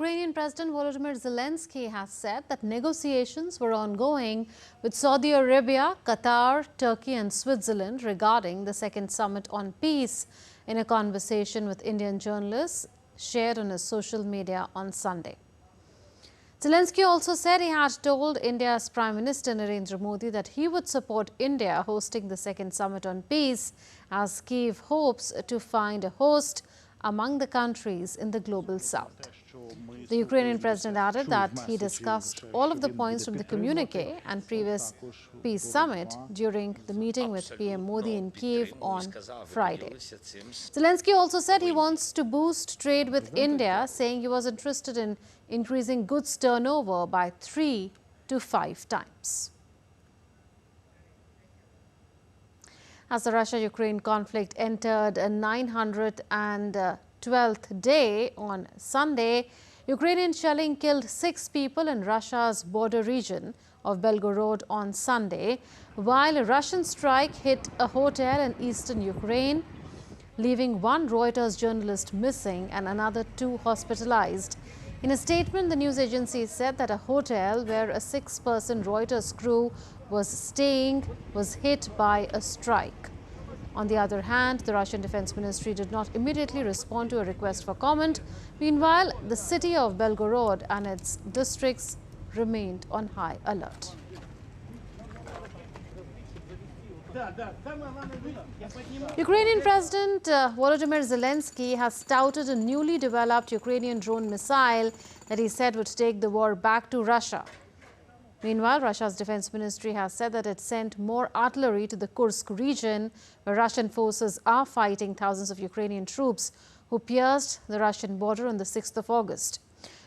Ukrainian President Volodymyr Zelenskyy has said that negotiations were ongoing with Saudi Arabia, Qatar, Turkey and Switzerland regarding the second summit on peace in a conversation with Indian journalists shared on his social media on Sunday. Zelenskyy also said he had told India's Prime Minister Narendra Modi that he would support India hosting the second summit on peace, as Kyiv hopes to find a host among the countries in the global south. The Ukrainian president added that he discussed all of the points from the communique and previous peace summit during the meeting with PM Modi in Kyiv on Friday. Zelenskyy also said he wants to boost trade with India, saying he was interested in increasing goods turnover by 3 to 5 times. As the Russia-Ukraine conflict entered a 912th day on Sunday, Ukrainian shelling killed 6 people in Russia's border region of Belgorod on Sunday, while a Russian strike hit a hotel in eastern Ukraine, leaving 1 Reuters journalist missing and another 2 hospitalized. In a statement, the news agency said that a hotel where a 6-person Reuters crew was staying was hit by a strike. On the other hand, the Russian Defense Ministry did not immediately respond to a request for comment. Meanwhile, the city of Belgorod and its districts remained on high alert. Ukrainian President Volodymyr Zelenskyy has touted a newly developed Ukrainian drone missile that he said would take the war back to Russia. Meanwhile, Russia's defense ministry has said that it sent more artillery to the Kursk region, where Russian forces are fighting thousands of Ukrainian troops who pierced the Russian border on the 6th of August.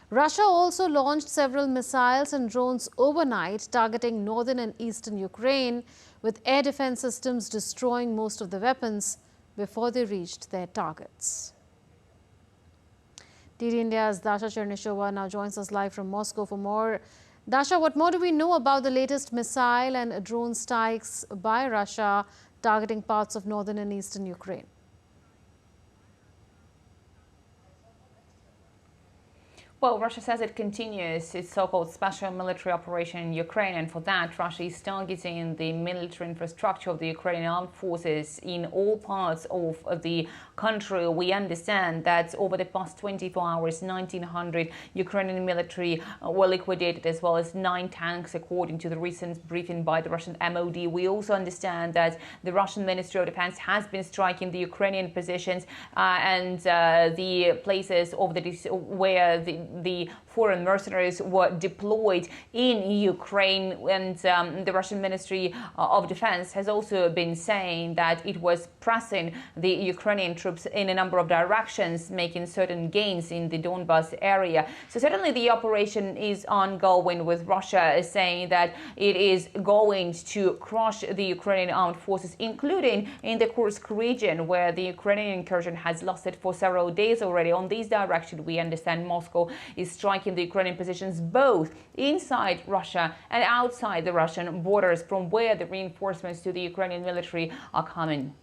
Russia also launched several missiles and drones overnight, targeting northern and eastern Ukraine, with air defense systems destroying most of the weapons before they reached their targets. DD India's Dasha Chernyshova now joins us live from Moscow for more. Dasha, what more do we know about the latest missile and drone strikes by Russia targeting parts of northern and eastern Ukraine? Well, Russia says it continues its so-called special military operation in Ukraine, and for that, Russia is targeting the military infrastructure of the Ukrainian armed forces in all parts of the country. We understand that over the past 24 hours, 1,900 Ukrainian military were liquidated, as well as 9 tanks, according to the recent briefing by the Russian MOD. We also understand that the Russian Ministry of Defense has been striking the Ukrainian positions and the places of where the foreign mercenaries were deployed in Ukraine, and the Russian Ministry of Defense has also been saying that it was pressing the Ukrainian troops in a number of directions, making certain gains in the Donbas area. So certainly the operation is ongoing, with Russia saying that it is going to crush the Ukrainian armed forces, including in the Kursk region, where the Ukrainian incursion has lasted for several days already. On this direction, we understand Moscow is striking the Ukrainian positions both inside Russia and outside the Russian borders, from where the reinforcements to the Ukrainian military are coming.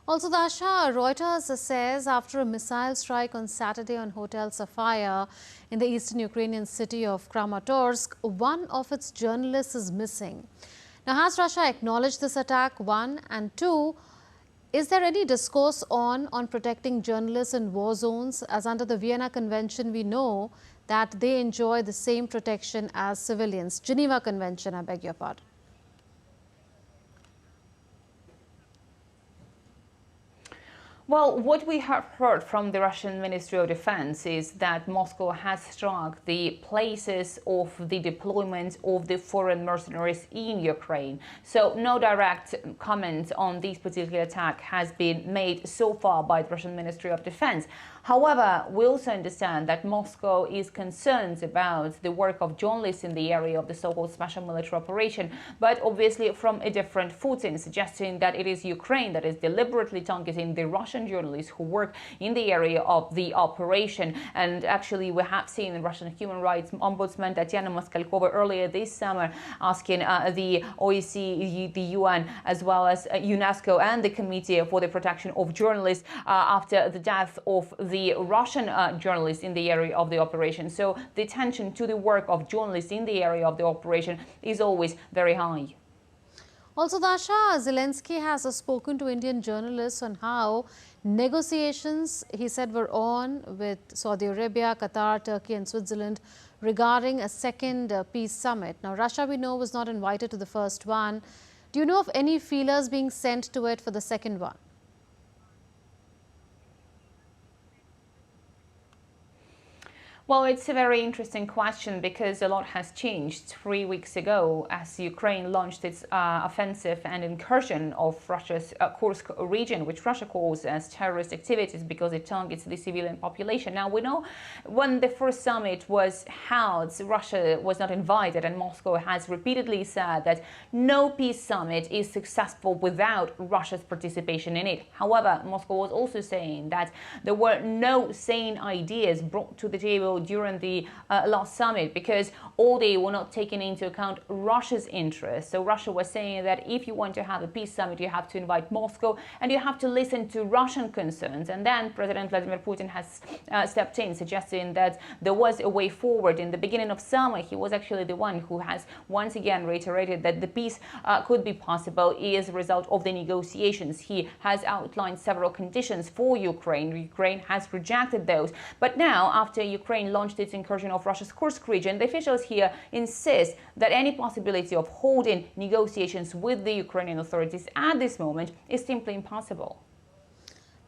Also, Dasha, Reuters says after a missile strike on Saturday on Hotel Sapphire in the eastern Ukrainian city of Kramatorsk, 1 of its journalists is missing. Now, has Russia acknowledged this attack, 1? And 2, is there any discourse on protecting journalists in war zones, as under the Vienna Convention we know that they enjoy the same protection as civilians? Geneva Convention, I beg your pardon. Well, what we have heard from the Russian Ministry of Defense is that Moscow has struck the places of the deployment of the foreign mercenaries in Ukraine. So no direct comment on this particular attack has been made so far by the Russian Ministry of Defense. However, we also understand that Moscow is concerned about the work of journalists in the area of the so-called special military operation, but obviously from a different footing, suggesting that it is Ukraine that is deliberately targeting the Russian journalists who work in the area of the operation. And actually, we have seen Russian human rights ombudsman Tatiana Moskalkova earlier this summer asking the OSCE, the UN, as well as UNESCO and the Committee for the Protection of Journalists after the death of the Russian journalists in the area of the operation. So the attention to the work of journalists in the area of the operation is always very high. Also, Dasha, Zelenskyy has spoken to Indian journalists on how negotiations, he said, were on with Saudi Arabia, Qatar, Turkey and Switzerland regarding a second peace summit. Now, Russia, we know, was not invited to the first one. Do you know of any feelers being sent to it for the second one? Well, it's a very interesting question because a lot has changed. 3 weeks ago, as Ukraine launched its offensive and incursion of Russia's Kursk region, which Russia calls as terrorist activities because it targets the civilian population. Now, we know when the first summit was held, Russia was not invited, and Moscow has repeatedly said that no peace summit is successful without Russia's participation in it. However, Moscow was also saying that there were no sane ideas brought to the table during the last summit because all they were not taking into account Russia's interests. So Russia was saying that if you want to have a peace summit, you have to invite Moscow and you have to listen to Russian concerns. And then President Vladimir Putin has stepped in, suggesting that there was a way forward. In the beginning of summer, he was actually the one who has once again reiterated that the peace could be possible as a result of the negotiations. He has outlined several conditions for Ukraine. Ukraine has rejected those. But now, after Ukraine launched its incursion of Russia's Kursk region, the officials here insist that any possibility of holding negotiations with the Ukrainian authorities at this moment is simply impossible.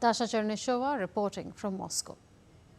Dasha Chernysheва reporting from Moscow.